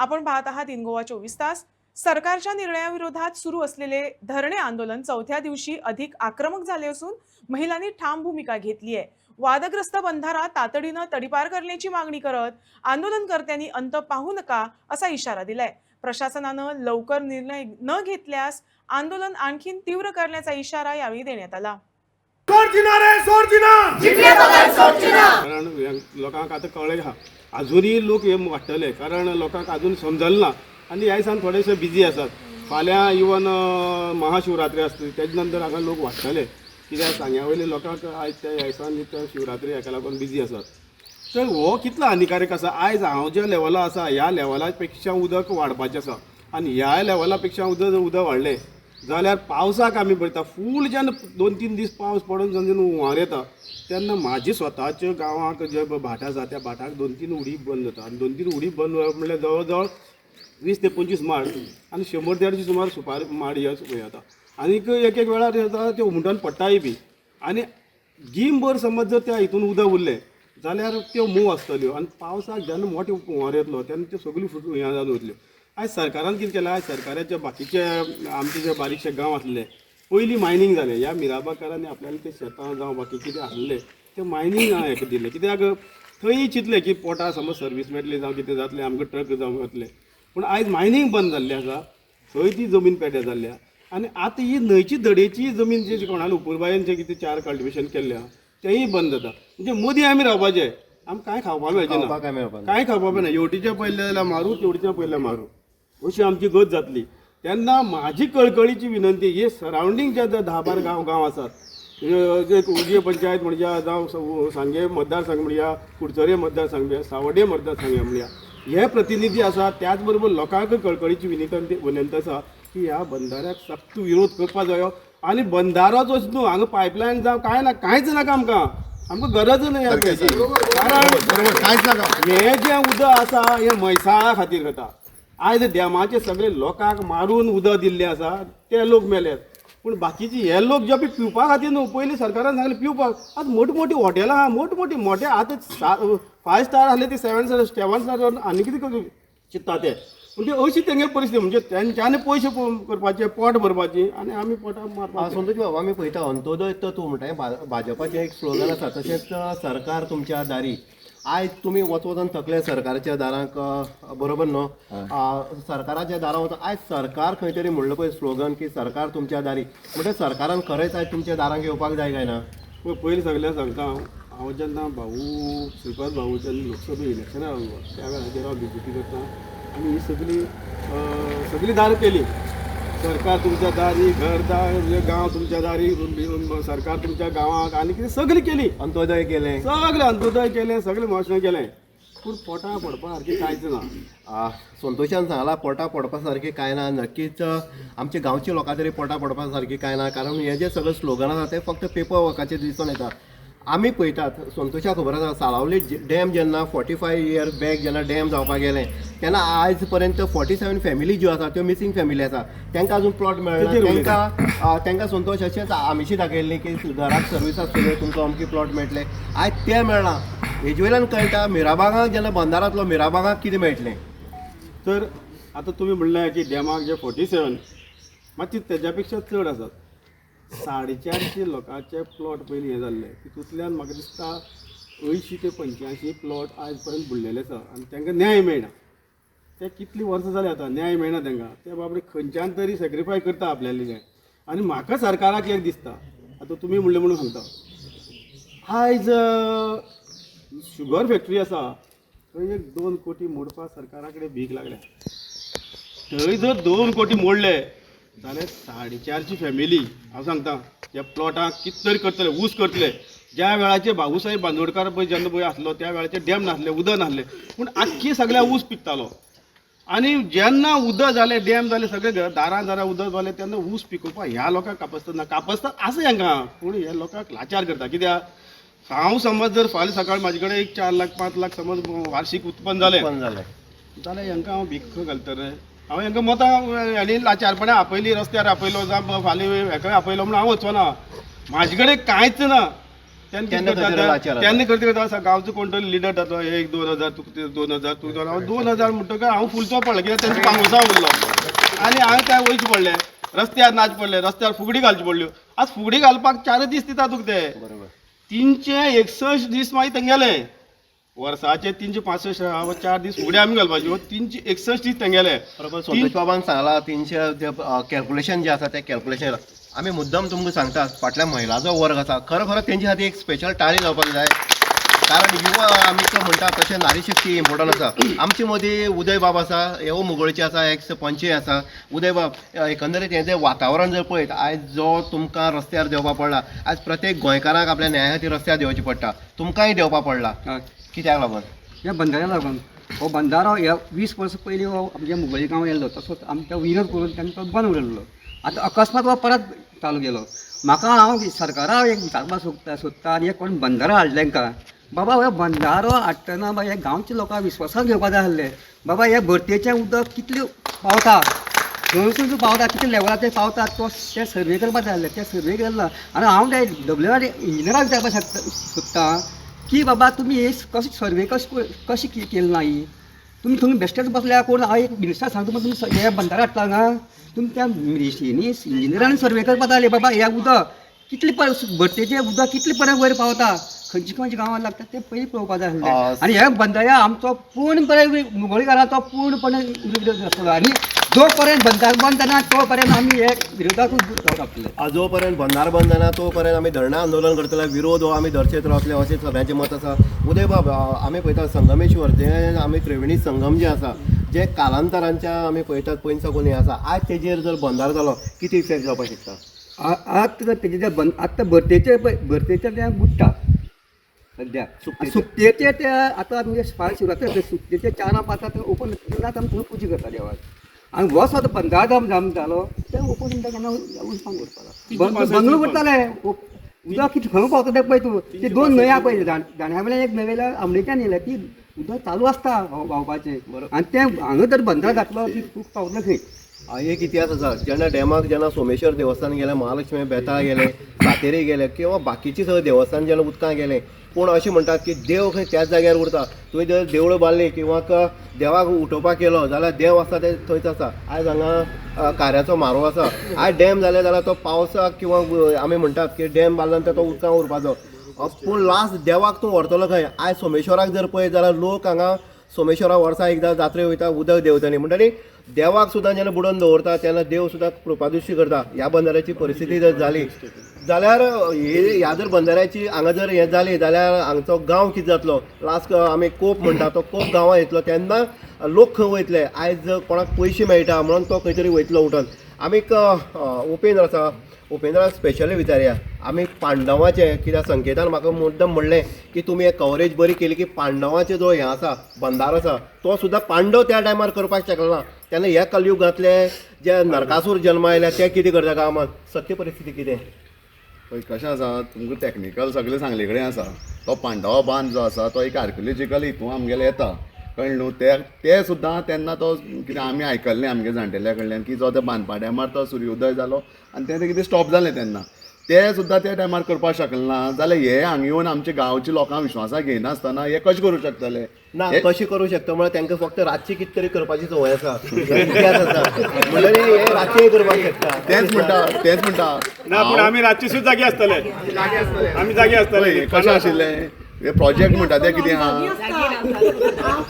आपण पाहत आहात इन गोवा 24 तास। सरकारच्या निर्णयाविरोधात सुरू असलेले धरणे आंदोलन चौथ्या दिवशी अधिक आक्रमक झाले असून महिलांनी ठाम भूमिका घेतली आहे। वादग्रस्त बंधारा तातडीने तडीपार करण्याची मागणी करत आंदोलनकर्त्यांनी अंत पाहू नका असा इशारा दिलाय। प्रशासनाने लवकर निर्णय न घेतल्यास आंदोलन आणखीन तीव्र करण्याचा इशारा यावेळी देण्यात आला। कारण लोकांक आता कळले हा अजूनही लोक हे वाटतले कारण लोकांक अजून समजलं ना आणि ह्या दिसान थोडेशे बिजी असतात। फाल्यां इवन महाशिवरात्री असतली तेजे नंतर हांगा लोक वाटतले कित्याक सांग्या वयले लोकांक आयज त्या ह्या दिसान शिवरात्री हेका लागून बिजी असतात। तर हो कितलो हानिकारक आसा। आयज हांव ज्या लेवला आसा ह्या लेवला पेक्षा उदक वाडपाचें आसा आनी ह्या लेवला पेक्षा उदक वाडलें जाल्यार पावसाक आमी पळयता फूल जेन्ना 2-3 दीस पावस पडून जेन्ना हुंवार येता तेन्ना म्हाजी स्वताच्या गांवांक जे भाट आसा त्या भाटाक 2-3 उडी बंद जाता आनी 2-3 उडी बंद म्हणल्यार जवळ जवळ 20 ते 25 माड आनी 100-150 सुमार सुपार माड हे येता आनीक एक एक वेळार येता ते उमटून पडटाय बी आनी गिमभर समज जर त्या हितून उदक उरलें जाल्यार त्यो मोव आसतल्यो आनी पावसाक जेन्ना मोठो हुंवार येतलो तेन्ना त्यो सगळ्यो हें जावन वतल्यो। आयज सरकारान कितें केलां आयज सरकाराचे बाकीचे आमचे जे बारीकशे गांव आसले पयलीं मायनींग जालें ह्या मिराबाकारांनी आपल्याला ते शेतां जावं बाकी कितें आसले ते मायनींग हेका दिलें कित्याक थंय चिंतलें की पोटा समज सर्वीस मेळटली जावं कितें जातलें आमकां ट्रक जावं वतले पूण आयज मायनींग बंद जाल्लें आसा थंय ती जमीन पेड्यार जाल्ल्या आनी आतां ही न्हंयची दडेची जमीन जी कोणाला उपूरबायेन जे कितें 4 कल्टिवेशन केल्ल्या तेंय बंद जाता म्हणजे मदीं आमी रावपाचें आमकां कांय खावपाक मेळचें ना कांय खावपाक मेळना हेवटेच्या पयले जाल्यार मारू तेवटेच्या पयले मारू अशी आमची गत जातली। तेन्ना म्हाजी कळकळीची विनंती हे सरावंडींग जे 10-12 गांव आसात जे उजये पंचायत म्हणया जावं सांगे मतदारसंघ म्हणया कुडचरे मतदारसंघ म्हणया सावड्डे मतदारसंघ म्हणया हे प्रतिनिधी आसा त्याच बरोबर लोकांक कळकळीची विनंती आसा की ह्या बंधाऱ्याक सक्त विरोध करपा जायो आनी बंधारोच न्हू हांगा पायपलायन जावं कांय ना कांयच नाका आमकां गरज ना कारण हे जें उदक आसा हें म्हैसाळा खातीर वता। आयज डॅमाचे सगळे लोकांक मारून उदक दिल्लें आसा ते लोक मेल्यात पूण बाकीचे हे लोक जे पिवपा खातीर न्हू पयलीं सरकारान सांगलें पिवपाक आतां मोठी हॉटेलां आहा मोठे आतां 5 स्टार आहले ते 7 स्टार आनी कितें चिंतता ते म्हणजे अशी तेंगे परिस्थिती म्हणजे तेंच्यांनी पयशे करपाचे पोट भरपाची आनी आमी पोटां मारपाक। संतोष बाबू आमी पळयता अंत्योदय तत्व म्हणटा भाजपाचें एक स्लोगन आसा तशेंच सरकार तुमच्या दारी आयज तुमी वचून थकले सरकाराच्या दारांक बरोबर न्हू सरकाराच्या दारां वता आयज सरकार खंय तरी म्हणलो पळय स्लोगन की सरकार तुमच्या दारी म्हणजे सरकारान खरेंच आयज तुमच्या दारांक येवपाक जाय काय ना। पयलीं सगळ्यांक सांगता हांव जेन्ना भाऊ श्रीपाद भाऊ जेन्ना लोकसभा इलेक्शनाक आसलो त्या वेळाचेर हांव BJP करता आनी ही सगळी दार केली सरकार तुमच्या दारी घरदार गांव तुमच्या दारी सरकार तुमच्या गांवांक आनी कितें सगळी केली अंत्योदय केलें सगळें अंत्योदय केलें सगळें मोशणें केलें पूण पोटां पडपा सारकें कांयच ना। संतोशान सांगला पोटां पडपा सारकें कांय ना नक्कीच आमच्या गांवच्या लोकां तरी पोटां पडपा सारकें कांय ना कारण हे जे सगळे स्लोगन आसा ते फक्त पेपर वर्काचे दिसून येता। आमी पळयतात संतोशाक खबर आसा साळावली डॅम जेन्ना 45 इयर्स बॅक जेन्ना डॅम जावपाक गेलें तेन्ना आयज पर्यंत 47 फॅमिली ज्यो आसा त्यो मिसींग फॅमिली आसा तांकां अजून प्लॉट मेळना तांकां संतोश अशेंच आमिशी दाखयल्ली की घराक सर्वीस आसतल्यो तुमकां अमकी प्लॉट मेळटले आयज ते मेळना। हेजे वयल्यान कळटा मिराबागांक जेन्ना बंदारांतलो मिराबागांक कितें मेळटलें। तर आतां तुमी म्हणलें की डॅमाक जे 47 मातशी तेज्या पेक्षा चड आसात 450 लोकांचे प्लॉट पयलीं हे जाल्ले तितूंतल्यान म्हाका दिसता 80 ते 85 प्लॉट आयज पर्यंत बुडलेले आसा आनी तांकां न्याय मेळना। ते कितलीं वर्सां जालीं आतां न्याय मेळना तांकां ते बाबडे खंयच्यान तरी सॅक्रिफाय करता आपल्याली जाय आनी म्हाका सरकाराक एक दिसता आतां तुमी म्हणलें म्हणून सांगता आयज शुगर फॅक्टरी आसा थंय एक 2 कोटी मोडपाक सरकारा कडेन भीक लागल्या थंय जर 2 कोटी मोडले जाल्यार 450 फॅमिली हांव सांगता ह्या प्लॉटाक कितें तरी करतले ऊस करतले। ज्या वेळाचे भाऊसाहेब बांदोडकार पळय जेन्ना पळय आसलो त्या वेळाचे डॅम नासले उदक नासलें पूण आख्खी सगळ्या ऊस पिकतालो आनी जेन्ना उदक जालें डॅम जालें सगळें दारां उदक जालें तेन्ना ऊस पिकोवपाक ह्या लोकांक कापसतात आसा हांकां पूण ह्या लोकांक लाचार करता कित्याक हांव समज जर फाल्यां सकाळीं म्हाजे कडेन एक 4 लाख 5 लाख समज वार्षिक उत्पन्न जालें जाल्यार हांकां हांव भीक घालता रे हांव हांकां मतां हांणी लाचारपणां आपयलीं रस्त्यार आपयलो जावं फाल्यां हेका आपयलो म्हणून हांव वचना म्हाजे कडेन कांयच ना केन्ना खंय तरी लाचार जाता. त्यांनी करता असा गावचो कोण तरी लिडर जातो 1-2 हजार तुका 2,000 तुका 2,000 म्हणटकीर हांव फुलचो पडलो कित्याक तेंचो पांगुसा उरलो आनी हांवें काय वयचे पडले रस्त्यार नाच पडले रस्त्यार फुगडी घालच्यो पडल्यो आज फुगडी घालपाक 4 दीस दिता तुका ते बरोबर 361 दीस मागीर तेंगेले वर्साचे 365 4 दीस फुगडी आमी घालपाच्यो 361 दीस तेंगेले बरोबर संतोष बाबान सांगला 300 जे कॅल्क्युलेशन जे आसा ते कॅल्क्युलेशन आमी मुद्दम तुमकां सांगता फाटल्या महिलाचो वर्ग आसा खरो तेंचे खातीर एक स्पेशल टाळी जावपाक जाय कारण युवा आमी तो म्हणटा तशें नारी शक्ती इम्पॉर्टंट आसा आमचे मदीं उदय बाब आसा हेवो मुगोळचे आसा एक्स पंचय आसा उदय बाब एकंदरीत हें जें वातावरण जर पळयत आयज जो तुमकां रस्त्यार देंवपा पडला आयज प्रत्येक गोंयकाराक आपल्या न्याया खातीर रस्त्यार देंवचें पडटा तुमकांय देंवपा पडला कित्याक लागून ह्या बंधाऱ्या लागून हो बंधारो ह्या 20 वर्सां पयलीं हो आमच्या मुगळी गांव येयल्लो तसोच आमच्या विरोध करून तांणी तो बंद उरयल्लो आतां अकस्मात हो परत चालू केलो म्हाका हांव सरकाराक एक विचारपाक सोदता आनी एक कोण बंधारो हाडले तांकां बाबा हो बंधारो हाडटना बाबा हे गांवच्या लोकांक विश्वासान घेवपा जाय आसलें बाबा हे भरतेचें उदक कितलें पावता खंयसून पावता कितले लेवलाचेर पावता तो ते सर्वे करपाक जाय आसलें ते सर्वे केला आनी हांव ते WR इंजिनियराक विचारपाक सोदता की बाबा तुमी हे कशें सर्वे कशी केली ना ही तुमी थंय बेश्टेच बसल्या कोण हांव एक मिनिस्टर सांगता पण तुमी हे बंधारो हाडटा हांगा तुमी त्या मिशिनी इंजिनियरान सर्वे करपाक जाय बाबा हे उदक कितले भरतेचें उदक कितले पर्यंत वयर पावता खंयची गांवांत लागता ते पयलीं पळोवपाक जाय आसलें आनी हे बंधाऱ्या आमचो पूर्णपणे मुगोळीकाराचो पूर्णपणे विरोध आसलो आनी जो पर्यंत बंधार बंद जाना तो पर्यंत आमी हे विरोधाकूच रावतले जो पर्यंत बंधार बंद जाना तो पर्यंत आमी धरणां आंदोलन करतले विरोध हो आमी धरचेत रावतले अशें सगळ्यांचें मत आसा उदय बाब आमी पळयता संगमेश्वर जें आमी त्रिवेणी संगम जें आसा जे कालांतरांच्या आमी पळयतात पयलीं साकून हें आसा आज तेजेर जर बंधार जालो कितें इफेक्ट जावपाक शकता आतां तेजे आतां भरतेचे ते बुडटा सद्या सुकतेचे ते आतां म्हणजे फार शिवरात्री सुकतेचे 4-5 ते ओपन आतां आमी पुजी करता देवाक आनी हो आतां 15 जाम जालो ते ओपन केन्ना उरपाक उरपाक बंगलो करताले उदक कितें खंय पावता तें पळय तूं ते 2 न्हंया पळय दाण्या वयल्यान एक न्हंयेला आमडेच्यान येयल्या ती उदक चालू आसता व्हांवपाचें आनी ते हांगा जर बंधार घातलो ती खूब पावतलो खंय एक इतिहास आसा जेन्ना डॅमाक जेन्ना सोमेश्वर देवस्थान गेलें महालक्ष्मी बेताळ गेलें सातेरी गेलें किंवा बाकीचीं सगळीं देवस्थान जेन्ना उदकां गेलें पूण अशें म्हणटात की देव खंय त्याच जाग्यार उरता तुवें जर देवळां बांदली किंवा देवाक उठोवपाक केलो जाल्यार देव आसा ते थंयच आसा आयज हांगा कार्याचो मारो आसा आयज डॅम जाले जाल्यार तो पावसाक किंवा आमी म्हणटात की डॅम बांदलो नंतर तो उदकां उरपाचो पूण लास्ट देवाक तूं व्हरतलो खंय आयज सोमेश्वराक जर पळयत जाल्यार लोक हांगा सोमेश्वराक वर्सा एकदां जात्रे वयता उदक देंवतली म्हणटरी देवाक सुद्दां जेन्ना बुडोवन दवरता तेन्ना देव सुद्दां कृपादृश्टी करता ह्या बंधाऱ्याची परिस्थिती जर जाली जाल्यार ह्या जर बंधाऱ्याची हांगा जर हें जाली जाल्यार हांगचो गांव कितें जातलो लास्ट आमी कोप म्हणटा तो कोप गांवां येतलो तेन्ना लोक खंय वयतले आयज कोणाक पयशे मेळटा म्हणून तो खंय तरी वयतलो उठून आमी उपेंद्र आसा उपेंद्राक स्पेशली विचारया आमी पांडवाचें कित्याक संकेतान म्हाका मुद्दम म्हणलें की तुमी एक कवरेज बरी केली की पांडवाचें जो हें आसा बंधार आसा तो सुद्दां पांडव त्या टायमार करपाक शकलो ना तेन्ना हे कलयुगांतले जे नरकासूर जल्म आयले ते कितें करता गांवांत सत्य परिस्थिती कितें पळय कशें आसा तुमकां टॅक्निकल सगळें सांगले कडेन आसा तो पांडवा बांद जो आसा तो एक आर्कियोलॉजिकल हितून आमगेले येता कळ्ळें न्हू ते सुद्दां तेन्ना तो कितें आमी आयकल्लें आमगे जाणटेल्या कडल्यान की जो त्या बांदपा टायमार तो सूर्योदय जालो आनी तें कितें स्टॉप जालें तेन्ना ते सुद्दां त्या टायमार करपाक शकले ना जाल्यार हे हांगा येवन आमच्या गांवच्या लोकांक विश्वासाक घेयनासतना हे कशें करूं शकतले ना कशी करू शकता म्हळ्यार तांकां फक्त रातची कितें तरी करपाची संवय आसा इतिहास आसा म्हणल्यार हे रातचेय करपाक शकता तेच म्हणटा ना पूण आमी रातची सुद्दां जागी आसतले आमी जागी आसतले पळय कशें आशिल्लें हे प्रोजेक्ट म्हणटा ते कितें आहा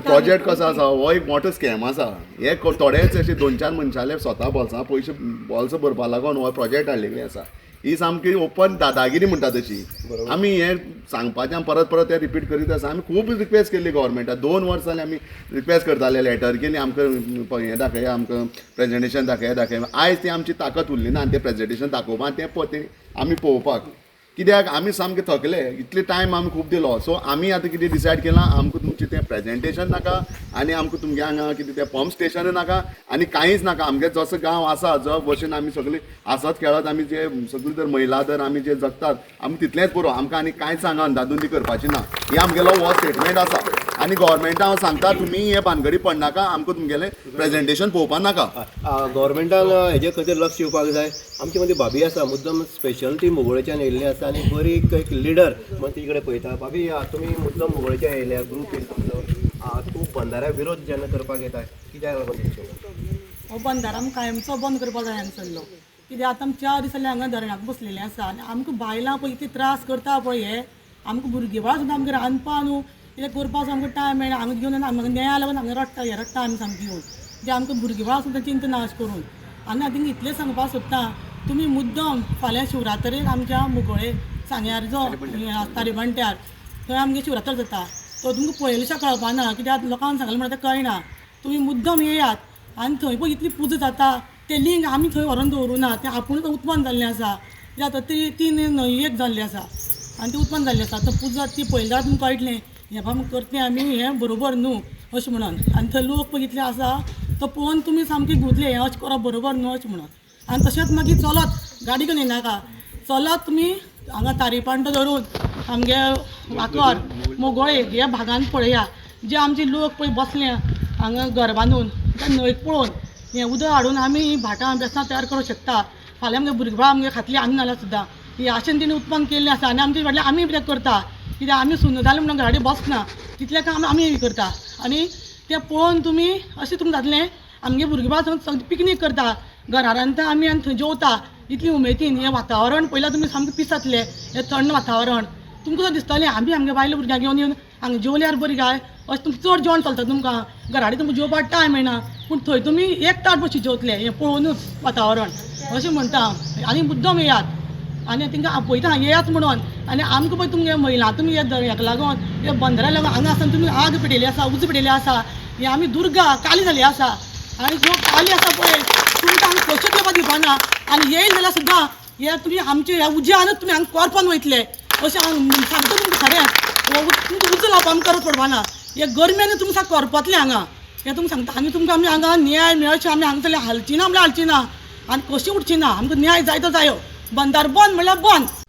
प्रोजेक्ट कसो आसा हो एक मोठो स्कॅम आसा हे थोडेच अशे 2-4 मनशाले स्वता पयशे बोल्स भरपा लागून हो प्रोजेक्ट हाडलेली आसा ही सामकी ओपन दादागिरी म्हणटा तशी आमी हे सांगपाचें परत परत ते रिपीट करीत आसा आमी खूब रिक्वेस्ट केल्ली गव्हर्मेंटाक 2 वर्सां जालीं आमी रिक्वेस्ट करताले लेटर केली आमकां हें दाखय आमकां प्रेजेंटेशन दाखय आयज ती आमची ताकद उरली ना आनी तें प्रेजेंटेशन दाखोवपाक तें आमी पळोवपाक कित्याक आमी सामके थकले इतले टायम आमी खूब दिलो सो आमी आतां कितें डिसायड केलां आमकां तुमचें तें प्रेजेंटेशन नाका आनी आमकां तुमगे हांगा कितें तें पंप स्टेशन नाका आनी कांयच नाका आमगे जसो गांव आसा जो भशेन आमी सगळीं आसत खेळत आमी जे सगळीं जर महिला जर आमी जे जगतात आमी तितलेंच पुरो आमकां आनी कांयच हांगा अंदाधुंदी करपाची ना ही आमगेलो हो स्टेटमेंट आसा आनी गव्हर्मेंटा हांव सांगता तुमी हे भानगडी पडनाका आमकां तुमगेलें प्रेजेंटेशन पळोवपा नाका. गव्हर्मेंटान हेजे खातीर लक्ष दिवपाक जाय. आमची मदीं भाभी आसा मुद्दम स्पेशल ती मुगोळेच्यान येयल्ली आसा आनी बरी एक लिडर म्हणून ती कडेन पळयता. भाभी तुमी मुद्दम मुगोळेच्यान येयल्या ग्रूप येयला तुमचो. तूं बंधाऱ्या विरोध जेन्ना करपाक येता कित्याक लागून तुमचो हो बंधारो आमकां कायमचो बंद करपाक जाय हांगासरलो. कित्याक आतां आमी 4 दीस जाले हांगा धरणाक बसलेले आसा आनी आमकां बायलां पळय इतले त्रास करता पळय हे. आमकां भुरगीं बाळ सुद्दां आमकां रांदपा न्हू कितें करपाक आमकां टायम मेळना. हांगा घेवन आमकां न्याया लागून हांगा रडटा आमी सामकी घेवन जे आमकां भुरगीं बाळ सुद्दां चिंता नाश करून. आनी हांव तिंगा इतलें सांगपाक सोदतां तुमी मुद्दम फाल्यां शिवरात्रेक आमच्या मुगोळे सांग्यार जो तारीबांट्यार थंय आमगे शिवरात्र जाता तो तुमकां पयलींच्या कळपाना कित्याक लोकांक सांगलें म्हणटा तें कळना. तुमी मुद्दम येयात आनी थंय पळय इतली पुजा जाता तें लिंग आमी थंय व्हरोन दवरूं ना. तें आपुणूच उत्पन्न जाल्लें आसा. जें आतां ती 3 न्हंयेक जाल्ली आसा आनी ती उत्पन्न जाल्ली आसा. आतां पुजा ती पयल्या तुमकां कळटलें हें बाबा करतें आमी हें बरोबर न्हू अशें म्हणून. आनी थंय लोक पळय इतले आसा तो पळोवन तुमी सामकें गुंतले हें अशें करप बरोबर न्हू अशें म्हणून. आनी तशेंच मागीर चलत गाडी घेवन येनाका चलत तुमी हांगा तारीपांटो धरून आमगे वाकर मोगोळे ह्या भागांत पळया जे आमचे लोक पळय बसले हांगा घर बांदून त्या न्हंयक पळोवन हें उदक हाडून आमी भाटां बेसां तयार करूंक शकता. फाल्यां आमगे भुरगीं आमगे खातली आनी नाल्यार सुद्दां ही आशेन तिणें उत्पन्न केल्लें आसा आनी आमचे फाटल्यान आमी कितें करता कित्याक आमी सुन्न जालें म्हणून घराडे बसना तितलें काम आमी करता. आनी तें पळोवन तुमी अशें तुमकां जातलें आमगे भुरगीं बाळ सगळीं पिकनीक करता घरा रांदता आमी आनी थंय जेवता इतली उमेदीन हें वातावरण पळयल्यार तुमी सामकें पीस जातलें. हें थंड वातावरण तुमकां सुद्दां दिसतलें आमी आमगे बायले भुरग्यांक घेवन येवन हांगा जेवल्यार बरी काय अशें तुमकां चड जेवण चलता तुमकां घराडे तुमकां जेवपाक टायम मेळना पूण थंय तुमी एक ताट बशी जेवतले हें पळोवनूच वातावरण अशें म्हणटा. आनी मुद्दम येयात आनी तांकां आपयता येयात म्हणून. आनी आमकां पळय तुमगे महिला तुमी हेका लागून हे बंदरा लागून हांगा आसा तुमी आग पेटयली आसा उज पेटयली आसा हे आमी दुर्गा काली जाली आसा आनी जो काली आसा पळय तुमकां हांगा कशें येवपाक दिवपाना. आनी येयले जाल्यार सुद्दां हे तुमी आमचे ह्या उज्यानूच तुमी हांगा कोरपान वयतले अशें हांव सांगता तुमकां खरें. तुमकां उजो लावपाक आमकां करप पडपाना हे गरमेन तुमी सारकें करपातले हांगा हें तुमकां सांगता. आनी तुमकां आमी हांगा न्याय मेळचे आमी हांगा हालची ना म्हणल्यार हालची ना आनी कशी उठची ना. आमकां न्याय जाय तो जायो. बंदार बंद म्हणल्यार बंद.